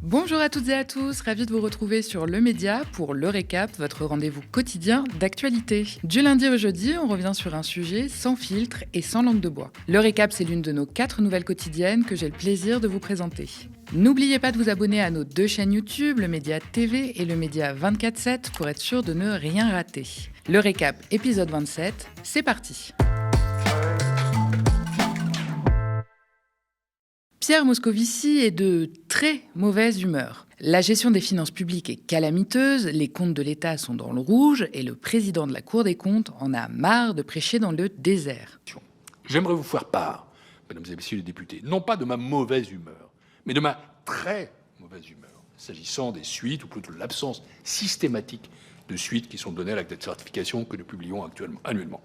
Bonjour à toutes et à tous, ravi de vous retrouver sur Le Média pour Le Récap, votre rendez-vous quotidien d'actualité. Du lundi au jeudi, on revient sur un sujet sans filtre et sans langue de bois. Le Récap, c'est l'une de nos 4 nouvelles quotidiennes que j'ai le plaisir de vous présenter. N'oubliez pas de vous abonner à nos 2 chaînes YouTube, Le Média TV et Le Média 24/7 pour être sûr de ne rien rater. Le Récap, épisode 27, c'est parti. Pierre Moscovici est de très mauvaise humeur. La gestion des finances publiques est calamiteuse, les comptes de l'État sont dans le rouge et le président de la Cour des comptes en a marre de prêcher dans le désert. J'aimerais vous faire part, mesdames et messieurs les députés, non pas de ma mauvaise humeur, mais de ma très mauvaise humeur, s'agissant des suites, ou plutôt de l'absence systématique de suites qui sont données à l'acte de certification que nous publions annuellement.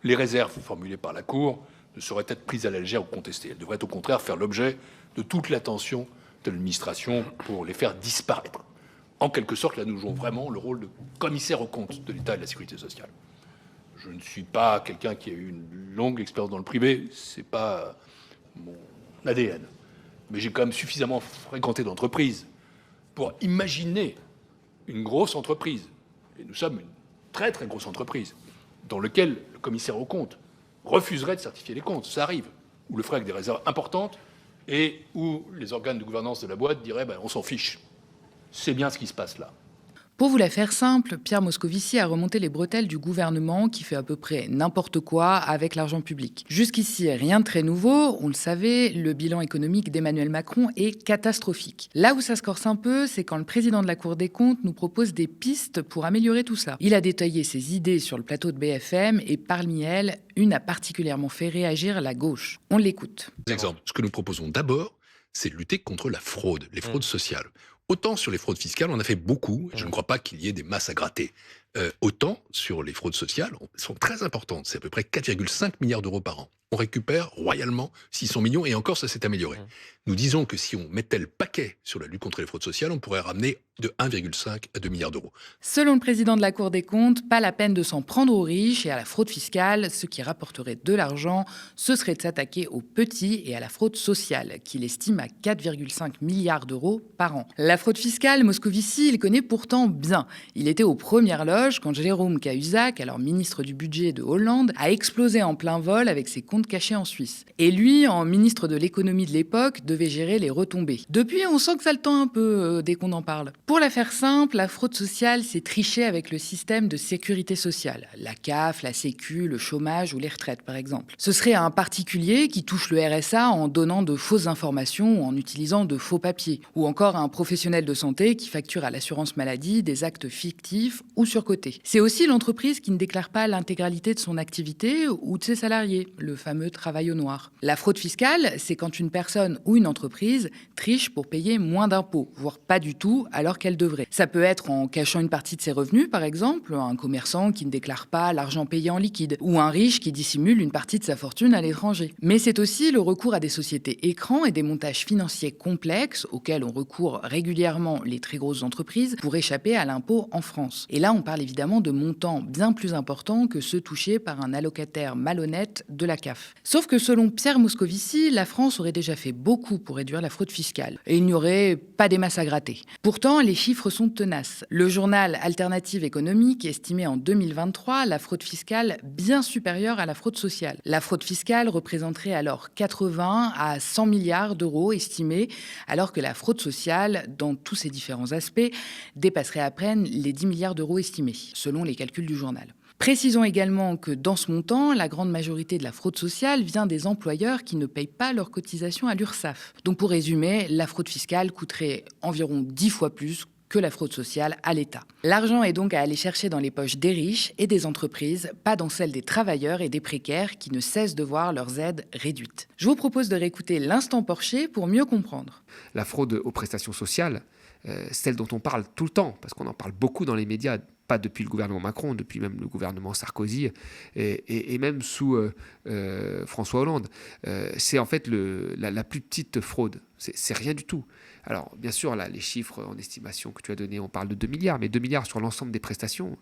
Les réserves formulées par la Cour ne sauraient être prises à la légère ou contestées. Elles devraient au contraire faire l'objet de toute l'attention de l'administration pour les faire disparaître. En quelque sorte, là, nous jouons vraiment le rôle de commissaire aux comptes de l'État et de la sécurité sociale. Je ne suis pas quelqu'un qui a eu une longue expérience dans le privé, c'est pas mon ADN. Mais j'ai quand même suffisamment fréquenté d'entreprises pour imaginer une grosse entreprise, et nous sommes une très très grosse entreprise, dans laquelle le commissaire aux comptes refuserait de certifier les comptes, ça arrive, ou le ferait avec des réserves importantes, et où les organes de gouvernance de la boîte diraient on s'en fiche. C'est bien ce qui se passe là. Pour vous la faire simple, Pierre Moscovici a remonté les bretelles du gouvernement qui fait à peu près n'importe quoi avec l'argent public. Jusqu'ici, rien de très nouveau. On le savait, le bilan économique d'Emmanuel Macron est catastrophique. Là où ça se corse un peu, c'est quand le président de la Cour des comptes nous propose des pistes pour améliorer tout ça. Il a détaillé ses idées sur le plateau de BFM et parmi elles, une a particulièrement fait réagir la gauche. On l'écoute. Exemple, ce que nous proposons d'abord, c'est de lutter contre la fraude, les fraudes sociales. Autant sur les fraudes fiscales, on a fait beaucoup, et je ne crois pas qu'il y ait des masses à gratter. Autant sur les fraudes sociales, elles sont très importantes, c'est à peu près 4,5 milliards d'euros par an. On récupère royalement 600 millions, et encore ça s'est amélioré. Nous disons que si on mettait le paquet sur la lutte contre les fraudes sociales, on pourrait ramener de 1,5 à 2 milliards d'euros. Selon le président de la Cour des comptes, pas la peine de s'en prendre aux riches et à la fraude fiscale. Ce qui rapporterait de l'argent, ce serait de s'attaquer aux petits et à la fraude sociale, qu'il estime à 4,5 milliards d'euros par an. La fraude fiscale, Moscovici, il connaît pourtant bien. Il était aux premières loges quand Jérôme Cahuzac, alors ministre du budget de Hollande, a explosé en plein vol avec ses comptes cachés en Suisse. Et lui, en ministre de l'économie de l'époque, devait gérer les retombées. Depuis, on sent que ça le tend un peu dès qu'on en parle. Pour la faire simple, la fraude sociale, c'est tricher avec le système de sécurité sociale. La CAF, la Sécu, le chômage ou les retraites, par exemple. Ce serait un particulier qui touche le RSA en donnant de fausses informations ou en utilisant de faux papiers. Ou encore un professionnel de santé qui facture à l'assurance maladie des actes fictifs ou surcotés. C'est aussi l'entreprise qui ne déclare pas l'intégralité de son activité ou de ses salariés, le fameux travail au noir. La fraude fiscale, c'est quand une personne ou une entreprise triche pour payer moins d'impôts, voire pas du tout, alors qu'elle devrait. Ça peut être en cachant une partie de ses revenus, par exemple, un commerçant qui ne déclare pas l'argent payé en liquide, ou un riche qui dissimule une partie de sa fortune à l'étranger. Mais c'est aussi le recours à des sociétés écrans et des montages financiers complexes auxquels on recourt régulièrement les très grosses entreprises pour échapper à l'impôt en France. Et là, on parle évidemment de montants bien plus importants que ceux touchés par un allocataire malhonnête de la CAF. Sauf que selon Pierre Moscovici, la France aurait déjà fait beaucoup pour réduire la fraude fiscale. Et il n'y aurait pas des masses à gratter. Pourtant, les chiffres sont tenaces. Le journal Alternative économique estimait en 2023 la fraude fiscale bien supérieure à la fraude sociale. La fraude fiscale représenterait alors 80 à 100 milliards d'euros estimés, alors que la fraude sociale, dans tous ses différents aspects, dépasserait à peine les 10 milliards d'euros estimés, selon les calculs du journal. Précisons également que dans ce montant, la grande majorité de la fraude sociale vient des employeurs qui ne payent pas leurs cotisations à l'URSSAF. Donc pour résumer, la fraude fiscale coûterait environ 10 fois plus que la fraude sociale à l'État. L'argent est donc à aller chercher dans les poches des riches et des entreprises, pas dans celles des travailleurs et des précaires qui ne cessent de voir leurs aides réduites. Je vous propose de réécouter l'instant Porcher pour mieux comprendre. La fraude aux prestations sociales, celle dont on parle tout le temps, parce qu'on en parle beaucoup dans les médias, pas depuis le gouvernement Macron, depuis même le gouvernement Sarkozy et même sous François Hollande. C'est en fait la plus petite fraude. C'est rien du tout. Alors, bien sûr, là, les chiffres en estimation que tu as donnés, on parle de 2 milliards, mais 2 milliards sur l'ensemble des prestations,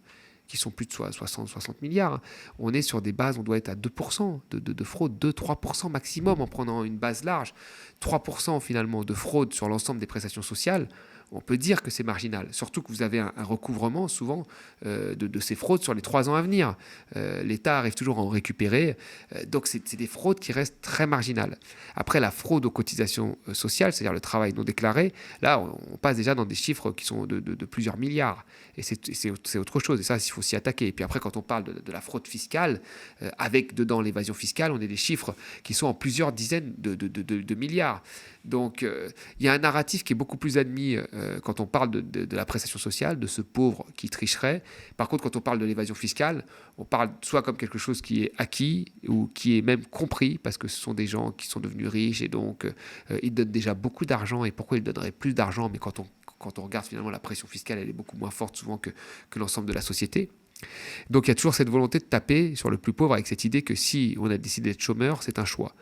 qui sont plus de 60 milliards. On est sur des bases, on doit être à 2% de fraude, 2-3% maximum en prenant une base large. 3% finalement de fraude sur l'ensemble des prestations sociales. On peut dire que c'est marginal, surtout que vous avez un recouvrement souvent de ces fraudes sur les 3 ans à venir. L'État arrive toujours à en récupérer, donc c'est des fraudes qui restent très marginales. Après, la fraude aux cotisations sociales, c'est-à-dire le travail non déclaré, là on passe déjà dans des chiffres qui sont de plusieurs milliards, et c'est autre chose, et ça il faut s'y attaquer. Et puis après, quand on parle de la fraude fiscale, avec dedans l'évasion fiscale, on a des chiffres qui sont en plusieurs dizaines de milliards. Donc il y a un narratif qui est beaucoup plus admis quand on parle de la prestation sociale, de ce pauvre qui tricherait. Par contre, quand on parle de l'évasion fiscale, on parle soit comme quelque chose qui est acquis ou qui est même compris, parce que ce sont des gens qui sont devenus riches et donc ils donnent déjà beaucoup d'argent. Et pourquoi ils donneraient plus d'argent? Mais quand on regarde finalement la pression fiscale, elle est beaucoup moins forte souvent que l'ensemble de la société. Donc il y a toujours cette volonté de taper sur le plus pauvre, avec cette idée que si on a décidé d'être chômeur, c'est un choix.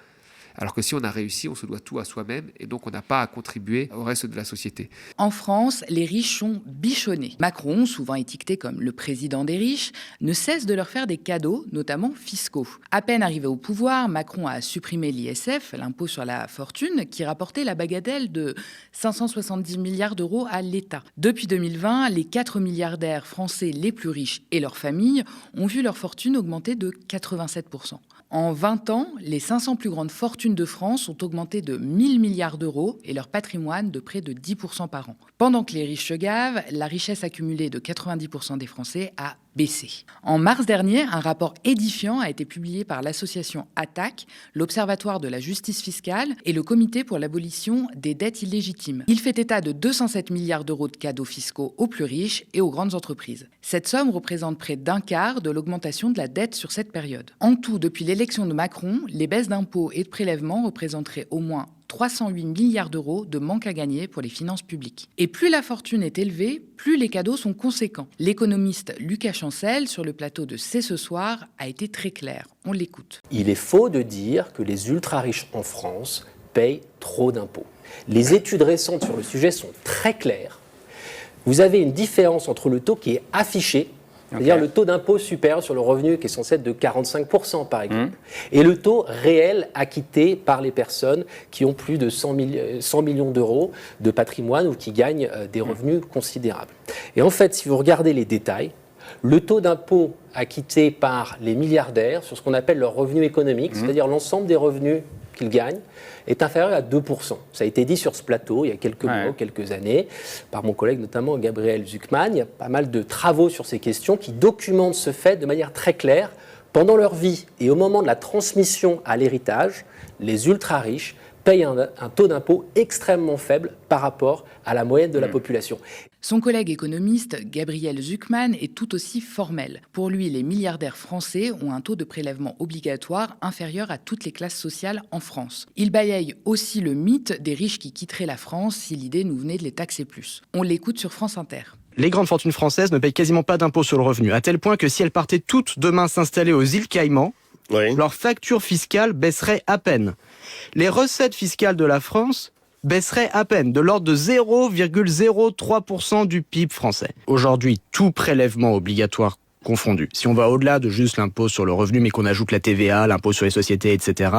Alors que si on a réussi, on se doit tout à soi-même et donc on n'a pas à contribuer au reste de la société. En France, les riches sont bichonnés. Macron, souvent étiqueté comme le président des riches, ne cesse de leur faire des cadeaux, notamment fiscaux. À peine arrivé au pouvoir, Macron a supprimé l'ISF, l'impôt sur la fortune, qui rapportait la bagatelle de 570 milliards d'euros à l'État. Depuis 2020, les 4 milliardaires français les plus riches et leurs familles ont vu leur fortune augmenter de 87%. En 20 ans, les 500 plus grandes fortunes de France ont augmenté de 1000 milliards d'euros et leur patrimoine de près de 10% par an. Pendant que les riches se gavent, la richesse accumulée de 90% des Français a baissé. En mars dernier, un rapport édifiant a été publié par l'association ATTAC, l'Observatoire de la justice fiscale et le Comité pour l'abolition des dettes illégitimes. Il fait état de 207 milliards d'euros de cadeaux fiscaux aux plus riches et aux grandes entreprises. Cette somme représente près d'un quart de l'augmentation de la dette sur cette période. En tout, depuis l'élection de Macron, les baisses d'impôts et de prélèvements représenteraient au moins 308 milliards d'euros de manque à gagner pour les finances publiques. Et plus la fortune est élevée, plus les cadeaux sont conséquents. L'économiste Lucas Chancel, sur le plateau de C'est ce soir, a été très clair. On l'écoute. Il est faux de dire que les ultra-riches en France payent trop d'impôts. Les études récentes sur le sujet sont très claires. Vous avez une différence entre le taux qui est affiché, c'est-à-dire le taux d'impôt supérieur sur le revenu qui est censé être de 45% par exemple, et le taux réel acquitté par les personnes qui ont plus de 100 millions d'euros de patrimoine ou qui gagnent des revenus considérables. Et en fait, si vous regardez les détails, le taux d'impôt acquitté par les milliardaires sur ce qu'on appelle leur revenu économique, c'est-à-dire l'ensemble des revenus qu'ils gagnent, est inférieur à 2%. Ça a été dit sur ce plateau il y a quelques mois, quelques années, par mon collègue notamment Gabriel Zucman. Il y a pas mal de travaux sur ces questions qui documentent ce fait de manière très claire. Pendant leur vie et au moment de la transmission à l'héritage, les ultra-riches payent un taux d'impôt extrêmement faible par rapport à la moyenne de la population. Son collègue économiste, Gabriel Zucman, est tout aussi formel. Pour lui, les milliardaires français ont un taux de prélèvement obligatoire inférieur à toutes les classes sociales en France. Il balaye aussi le mythe des riches qui quitteraient la France si l'idée nous venait de les taxer plus. On l'écoute sur France Inter. Les grandes fortunes françaises ne payent quasiment pas d'impôt sur le revenu, à tel point que si elles partaient toutes demain s'installer aux îles Caïmans, leur facture fiscale baisserait à peine. Les recettes fiscales de la France baisserait à peine, de l'ordre de 0,03% du PIB français. Aujourd'hui, tout prélèvement obligatoire confondu, si on va au-delà de juste l'impôt sur le revenu, mais qu'on ajoute la TVA, l'impôt sur les sociétés, etc.,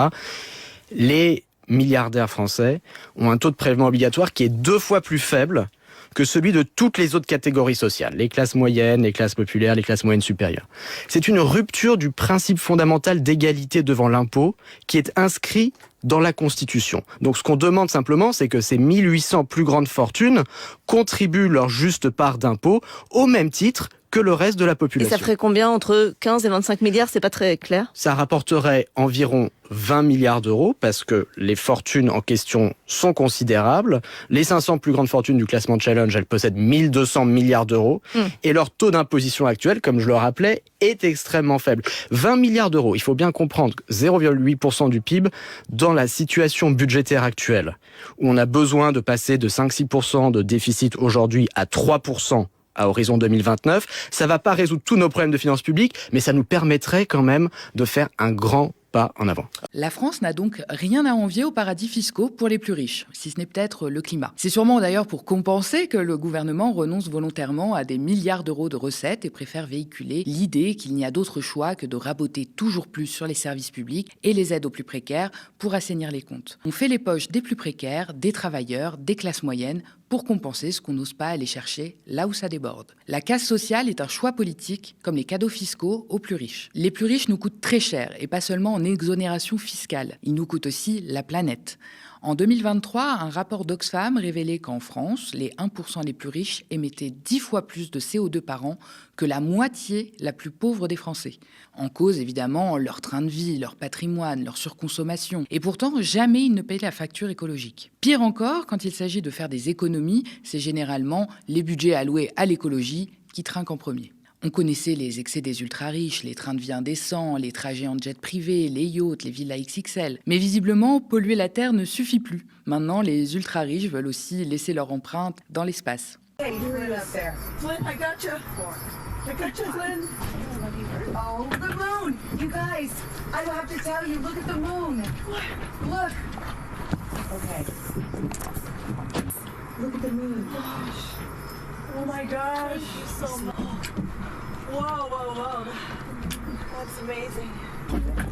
les milliardaires français ont un taux de prélèvement obligatoire qui est 2 fois plus faible que celui de toutes les autres catégories sociales, les classes moyennes, les classes populaires, les classes moyennes supérieures. C'est une rupture du principe fondamental d'égalité devant l'impôt qui est inscrit dans la Constitution. Donc ce qu'on demande simplement, c'est que ces 1800 plus grandes fortunes contribuent leur juste part d'impôt au même titre que le reste de la population. Et ça ferait combien entre 15 et 25 milliards? C'est pas très clair. Ça rapporterait environ 20 milliards d'euros parce que les fortunes en question sont considérables. Les 500 plus grandes fortunes du classement Challenge, elles possèdent 1200 milliards d'euros. Et leur taux d'imposition actuel, comme je le rappelais, est extrêmement faible. 20 milliards d'euros, il faut bien comprendre, 0,8% du PIB dans la situation budgétaire actuelle, où on a besoin de passer de 5-6% de déficit aujourd'hui à 3% à horizon 2029. Ça va pas résoudre tous nos problèmes de finances publiques, mais ça nous permettrait quand même de faire un grand pas en avant. La France n'a donc rien à envier aux paradis fiscaux pour les plus riches, si ce n'est peut-être le climat. C'est sûrement d'ailleurs pour compenser que le gouvernement renonce volontairement à des milliards d'euros de recettes et préfère véhiculer l'idée qu'il n'y a d'autre choix que de raboter toujours plus sur les services publics et les aides aux plus précaires pour assainir les comptes. On fait les poches des plus précaires, des travailleurs, des classes moyennes, pour compenser ce qu'on n'ose pas aller chercher là où ça déborde. La casse sociale est un choix politique, comme les cadeaux fiscaux aux plus riches. Les plus riches nous coûtent très cher, et pas seulement en exonération fiscale. Ils nous coûtent aussi la planète. En 2023, un rapport d'Oxfam révélait qu'en France, les 1% les plus riches émettaient 10 fois plus de CO2 par an que la moitié la plus pauvre des Français. En cause, évidemment, leur train de vie, leur patrimoine, leur surconsommation. Et pourtant, jamais ils ne payent la facture écologique. Pire encore, quand il s'agit de faire des économies, c'est généralement les budgets alloués à l'écologie qui trinquent en premier. On connaissait les excès des ultra-riches, les trains de vie indécents, les trajets en jet privé, les yachts, les villas XXL. Mais visiblement, polluer la Terre ne suffit plus. Maintenant, les ultra-riches veulent aussi laisser leur empreinte dans l'espace. Hey, Flynn up there. Flynn, I gotcha. I gotcha, Flynn. Oh, the moon. You guys, I have to tell you, look at the moon. Look. Okay. Look at the moon. Oh my gosh. So much. Whoa, whoa, whoa. That's amazing. Oh my God.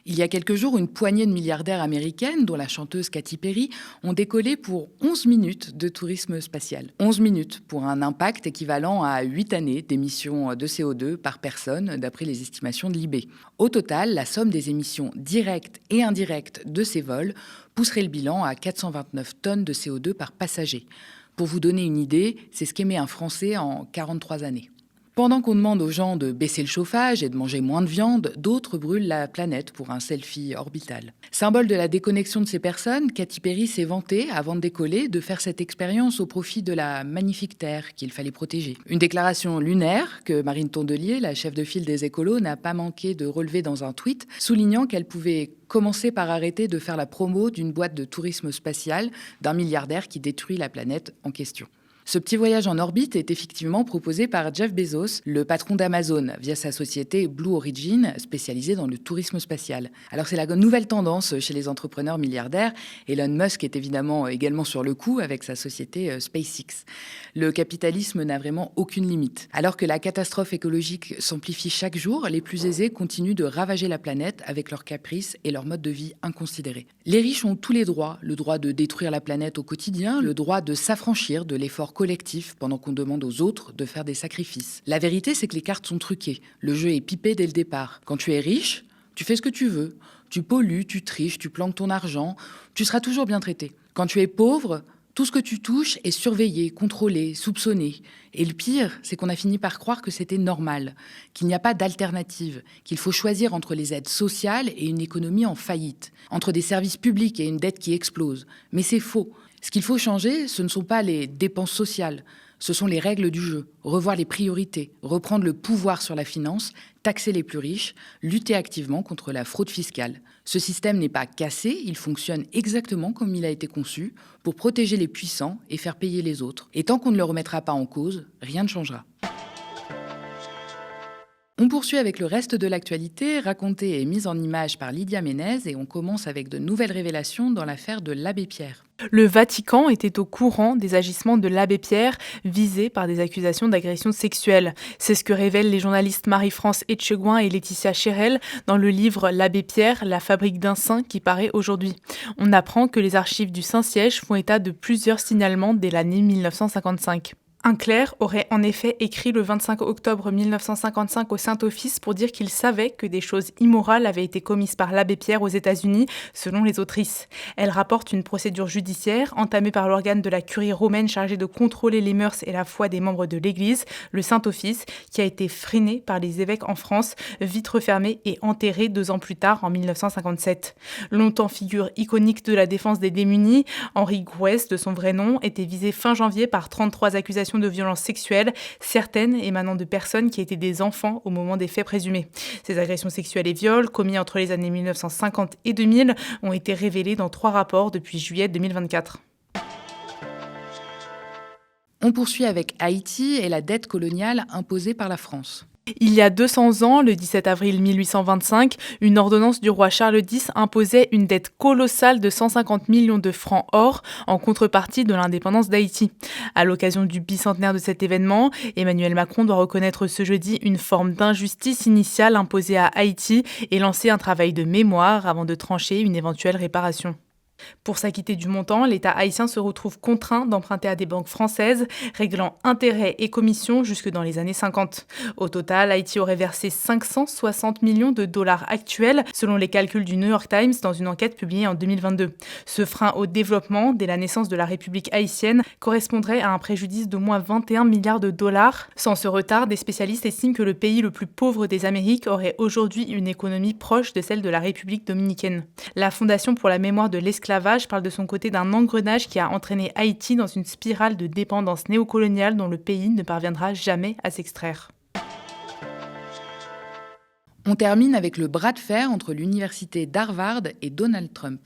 Il y a quelques jours, une poignée de milliardaires américaines, dont la chanteuse Katy Perry, ont décollé pour 11 minutes de tourisme spatial. 11 minutes pour un impact équivalent à 8 années d'émissions de CO2 par personne, d'après les estimations de l'IB. Au total, la somme des émissions directes et indirectes de ces vols pousserait le bilan à 429 tonnes de CO2 par passager. Pour vous donner une idée, c'est ce qu'émet un Français en 43 années. Pendant qu'on demande aux gens de baisser le chauffage et de manger moins de viande, d'autres brûlent la planète pour un selfie orbital. Symbole de la déconnexion de ces personnes, Katy Perry s'est vantée, avant de décoller, de faire cette expérience au profit de la magnifique Terre qu'il fallait protéger. Une déclaration lunaire que Marine Tondelier, la chef de file des écolos, n'a pas manqué de relever dans un tweet, soulignant qu'elle pouvait commencer par arrêter de faire la promo d'une boîte de tourisme spatial d'un milliardaire qui détruit la planète en question. Ce petit voyage en orbite est effectivement proposé par Jeff Bezos, le patron d'Amazon, via sa société Blue Origin, spécialisée dans le tourisme spatial. Alors c'est la nouvelle tendance chez les entrepreneurs milliardaires. Elon Musk est également sur le coup avec sa société SpaceX. Le capitalisme n'a vraiment aucune limite. Alors que la catastrophe écologique s'amplifie chaque jour, les plus aisés continuent de ravager la planète avec leurs caprices et leur mode de vie inconsidérés. Les riches ont tous les droits, le droit de détruire la planète au quotidien, le droit de s'affranchir de l'effort collectif pendant qu'on demande aux autres de faire des sacrifices. La vérité, c'est que les cartes sont truquées. Le jeu est pipé dès le départ. Quand tu es riche, tu fais ce que tu veux. Tu pollues, tu triches, tu planques ton argent. Tu seras toujours bien traité. Quand tu es pauvre, tout ce que tu touches est surveillé, contrôlé, soupçonné. Et le pire, c'est qu'on a fini par croire que c'était normal, qu'il n'y a pas d'alternative, qu'il faut choisir entre les aides sociales et une économie en faillite, entre des services publics et une dette qui explose. Mais c'est faux. Ce qu'il faut changer, ce ne sont pas les dépenses sociales, ce sont les règles du jeu, revoir les priorités, reprendre le pouvoir sur la finance, taxer les plus riches, lutter activement contre la fraude fiscale. Ce système n'est pas cassé, il fonctionne exactement comme il a été conçu, pour protéger les puissants et faire payer les autres. Et tant qu'on ne le remettra pas en cause, rien ne changera. On poursuit avec le reste de l'actualité, racontée et mise en image par Lydia Ménez, et on commence avec de nouvelles révélations dans l'affaire de l'abbé Pierre. Le Vatican était au courant des agissements de l'abbé Pierre, visé par des accusations d'agression sexuelle. C'est ce que révèlent les journalistes Marie-France Etchegoin et Laetitia Chérel dans le livre L'abbé Pierre, la fabrique d'un saint qui paraît aujourd'hui. On apprend que les archives du Saint-Siège font état de plusieurs signalements dès l'année 1955. Un clerc aurait en effet écrit le 25 octobre 1955 au Saint-Office pour dire qu'il savait que des choses immorales avaient été commises par l'abbé Pierre aux États-Unis, selon les autrices. Elle rapporte une procédure judiciaire entamée par l'organe de la curie romaine chargé de contrôler les mœurs et la foi des membres de l'Église, le Saint-Office, qui a été freiné par les évêques en France, vite refermé et enterré 2 ans plus tard, en 1957. Longtemps figure iconique de la défense des démunis, Henri Gouès, de son vrai nom, était visé fin janvier par 33 accusations de violences sexuelles, certaines émanant de personnes qui étaient des enfants au moment des faits présumés. Ces agressions sexuelles et viols, commis entre les années 1950 et 2000, ont été révélés dans 3 rapports depuis juillet 2024. On poursuit avec Haïti et la dette coloniale imposée par la France. Il y a 200 ans, le 17 avril 1825, une ordonnance du roi Charles X imposait une dette colossale de 150 millions de francs or en contrepartie de l'indépendance d'Haïti. À l'occasion du bicentenaire de cet événement, Emmanuel Macron doit reconnaître ce jeudi une forme d'injustice initiale imposée à Haïti et lancer un travail de mémoire avant de trancher une éventuelle réparation. Pour s'acquitter du montant, l'État haïtien se retrouve contraint d'emprunter à des banques françaises, réglant intérêts et commissions jusque dans les années 50. Au total, Haïti aurait versé 560 millions de dollars actuels, selon les calculs du New York Times dans une enquête publiée en 2022. Ce frein au développement, dès la naissance de la République haïtienne, correspondrait à un préjudice d'au moins 21 milliards de dollars. Sans ce retard, des spécialistes estiment que le pays le plus pauvre des Amériques aurait aujourd'hui une économie proche de celle de la République dominicaine. La Fondation pour la mémoire de l'esclavage parle de son côté d'un engrenage qui a entraîné Haïti dans une spirale de dépendance néocoloniale dont le pays ne parviendra jamais à s'extraire. On termine avec le bras de fer entre l'université d'Harvard et Donald Trump.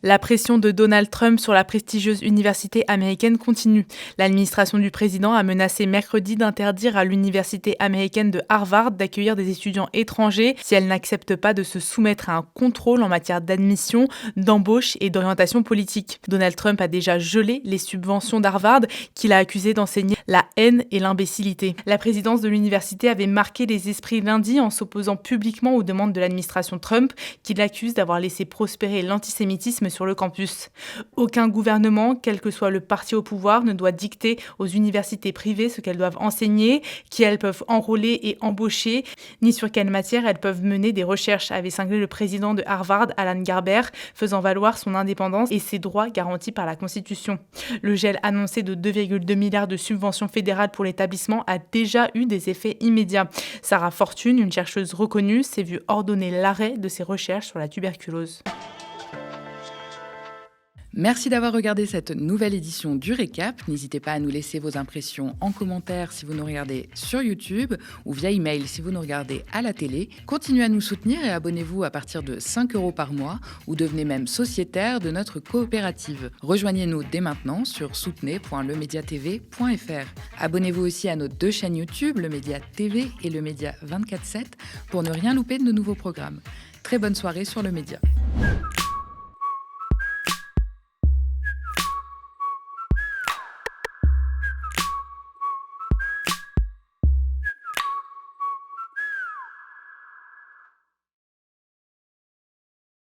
La pression de Donald Trump sur la prestigieuse université américaine continue. L'administration du président a menacé mercredi d'interdire à l'université américaine de Harvard d'accueillir des étudiants étrangers si elle n'accepte pas de se soumettre à un contrôle en matière d'admission, d'embauche et d'orientation politique. Donald Trump a déjà gelé les subventions d'Harvard qu'il a accusé d'enseigner la haine et l'imbécilité. La présidence de l'université avait marqué les esprits lundi en s'opposant publiquement aux demandes de l'administration Trump qui l'accuse d'avoir laissé prospérer l'antisémitisme sur le campus. Aucun gouvernement, quel que soit le parti au pouvoir, ne doit dicter aux universités privées ce qu'elles doivent enseigner, qui elles peuvent enrôler et embaucher, ni sur quelle matière elles peuvent mener des recherches, avait cinglé le président de Harvard, Alan Garber, faisant valoir son indépendance et ses droits garantis par la Constitution. Le gel annoncé de 2,2 milliards de subventions fédérales pour l'établissement a déjà eu des effets immédiats. Sarah Fortune, une chercheuse reconnue, s'est vue ordonner l'arrêt de ses recherches sur la tuberculose. Merci d'avoir regardé cette nouvelle édition du Récap. N'hésitez pas à nous laisser vos impressions en commentaire si vous nous regardez sur YouTube ou via email si vous nous regardez à la télé. Continuez à nous soutenir et abonnez-vous à partir de 5 € par mois ou devenez même sociétaire de notre coopérative. Rejoignez-nous dès maintenant sur soutenez.lemediatv.fr. Abonnez-vous aussi à nos 2 chaînes YouTube, Le Média TV et Le Média 24/7, pour ne rien louper de nos nouveaux programmes. Très bonne soirée sur Le Média.